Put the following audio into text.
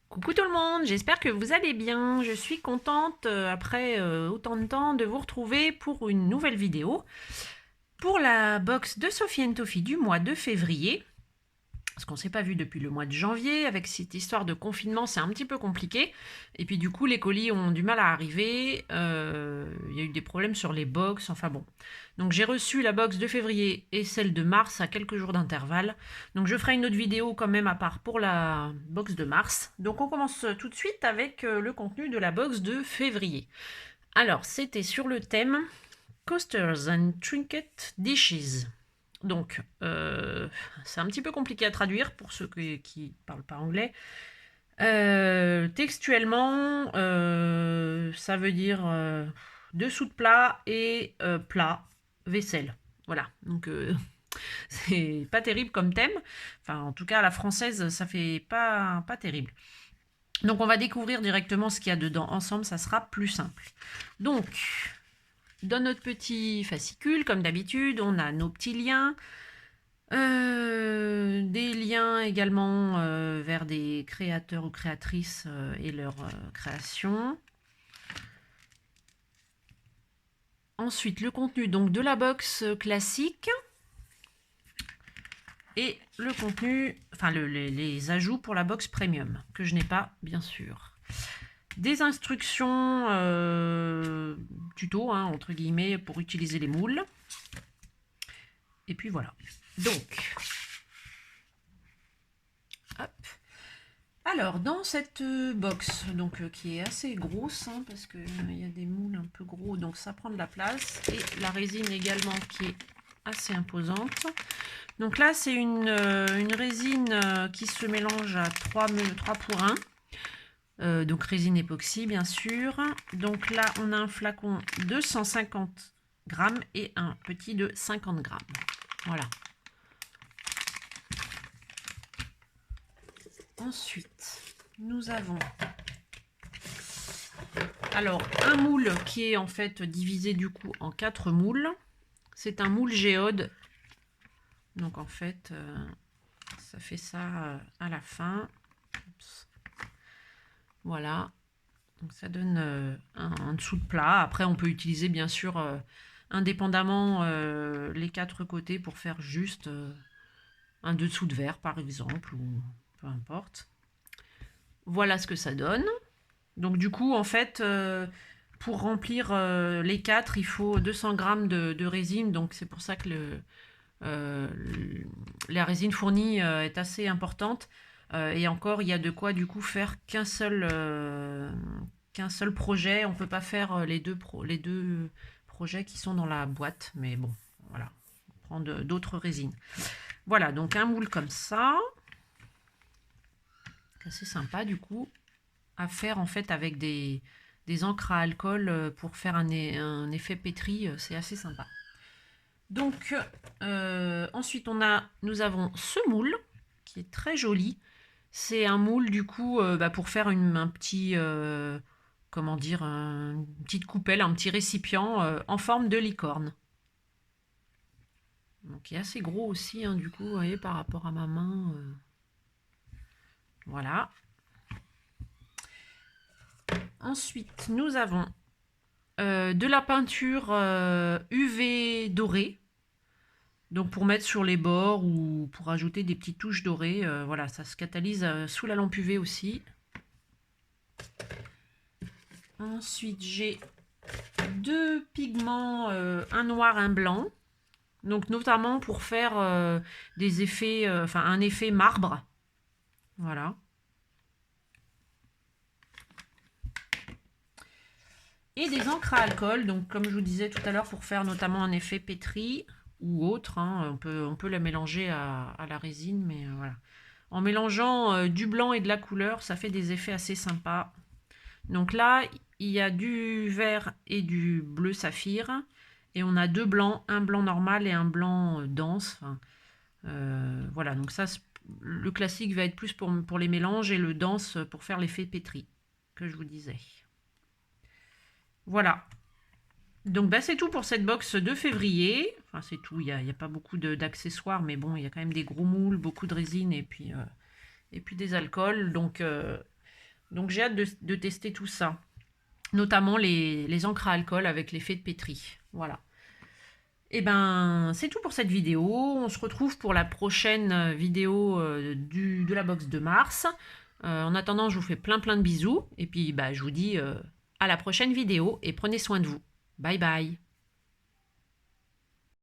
Coucou tout le monde, j'espère que vous allez bien. Je suis contente, après autant de temps, de vous retrouver pour une nouvelle vidéo. Pour la box de Sophie Toffee du mois de février, parce qu'on ne s'est pas vu depuis le mois de janvier, avec cette histoire de confinement, c'est un petit peu compliqué. Et puis du coup, les colis ont du mal à arriver. Il y a eu des problèmes sur les box, enfin bon. Donc j'ai reçu la box de février et celle de mars à quelques jours d'intervalle. Donc je ferai une autre vidéo quand même à part pour la box de mars. Donc on commence tout de suite avec le contenu de la box de février. Alors c'était sur le thème Coasters and Trinket Dishes. Donc, c'est un petit peu compliqué à traduire pour ceux qui ne parlent pas anglais. Textuellement, ça veut dire dessous de plat et plat, vaisselle. Voilà, donc c'est pas terrible comme thème. Enfin, en tout cas, à la française, ça fait pas terrible. Donc, on va découvrir directement ce qu'il y a dedans ensemble, ça sera plus simple. Donc, dans notre petit fascicule, comme d'habitude, on a nos petits liens. Des liens également vers des créateurs ou créatrices et leur création. Ensuite, le contenu donc de la box classique et le contenu, enfin les ajouts pour la box premium que je n'ai pas bien sûr. Des instructions tuto entre guillemets pour utiliser les moules. Et puis voilà. Donc, hop. Alors, dans cette box, donc qui est assez grosse, parce qu'il y a des moules un peu gros, donc ça prend de la place, et la résine également qui est assez imposante. Donc là, c'est une résine qui se mélange à 3 pour 1, donc résine époxy bien sûr. Donc là, on a un flacon de 150 grammes et un petit de 50 grammes. Voilà. Ensuite, nous avons alors un moule qui est en fait divisé du coup en 4 moules. C'est un moule géode. Donc en fait, ça fait ça à la fin. Oups. Voilà. Donc ça donne un dessous de plat. Après, on peut utiliser bien sûr indépendamment les 4 côtés pour faire juste un dessous de verre par exemple, ou peu importe. Voilà ce que ça donne. Donc du coup, en fait, pour remplir les 4, il faut 200 grammes de résine. Donc c'est pour ça que la résine fournie est assez importante. Et encore, il y a de quoi du coup faire qu'un seul projet. On ne peut pas faire les deux projets qui sont dans la boîte. Mais bon, voilà, on prend d'autres résines. Voilà, donc un moule comme ça. Assez sympa du coup. À faire en fait avec des encres à alcool pour faire un effet pétri, c'est assez sympa. Donc ensuite nous avons ce moule qui est très joli. C'est un moule du coup pour faire un petit comment dire, une petite coupelle, un petit récipient en forme de licorne. Donc il est assez gros aussi du coup, vous voyez, par rapport à ma main. Voilà. Ensuite, nous avons de la peinture UV dorée. Donc pour mettre sur les bords ou pour ajouter des petites touches dorées. Voilà, ça se catalyse sous la lampe UV aussi. Ensuite, j'ai deux pigments, un noir, un blanc. Donc notamment pour faire des effets, un effet marbre. Voilà. Et des encres à alcool, donc comme je vous disais tout à l'heure, pour faire notamment un effet pétri ou autre. On peut la mélanger à la résine, mais voilà. En mélangeant du blanc et de la couleur, ça fait des effets assez sympas. Donc là, il y a du vert et du bleu saphir. Et on a deux blancs, un blanc normal et un blanc dense. Voilà, donc ça, le classique va être plus pour les mélanges et le dense pour faire l'effet pétri, que je vous disais. Voilà. Donc c'est tout pour cette box de février. Enfin c'est tout, il n'y a pas beaucoup d'accessoires, mais bon, il y a quand même des gros moules, beaucoup de résine et puis des alcools. Donc Donc j'ai hâte de tester tout ça. Notamment les encres à alcool avec l'effet de pétri. Voilà. Et ben, c'est tout pour cette vidéo. On se retrouve pour la prochaine vidéo de la box de mars. En attendant, je vous fais plein de bisous. Et puis, bah, je vous dis à la prochaine vidéo et prenez soin de vous. Bye bye.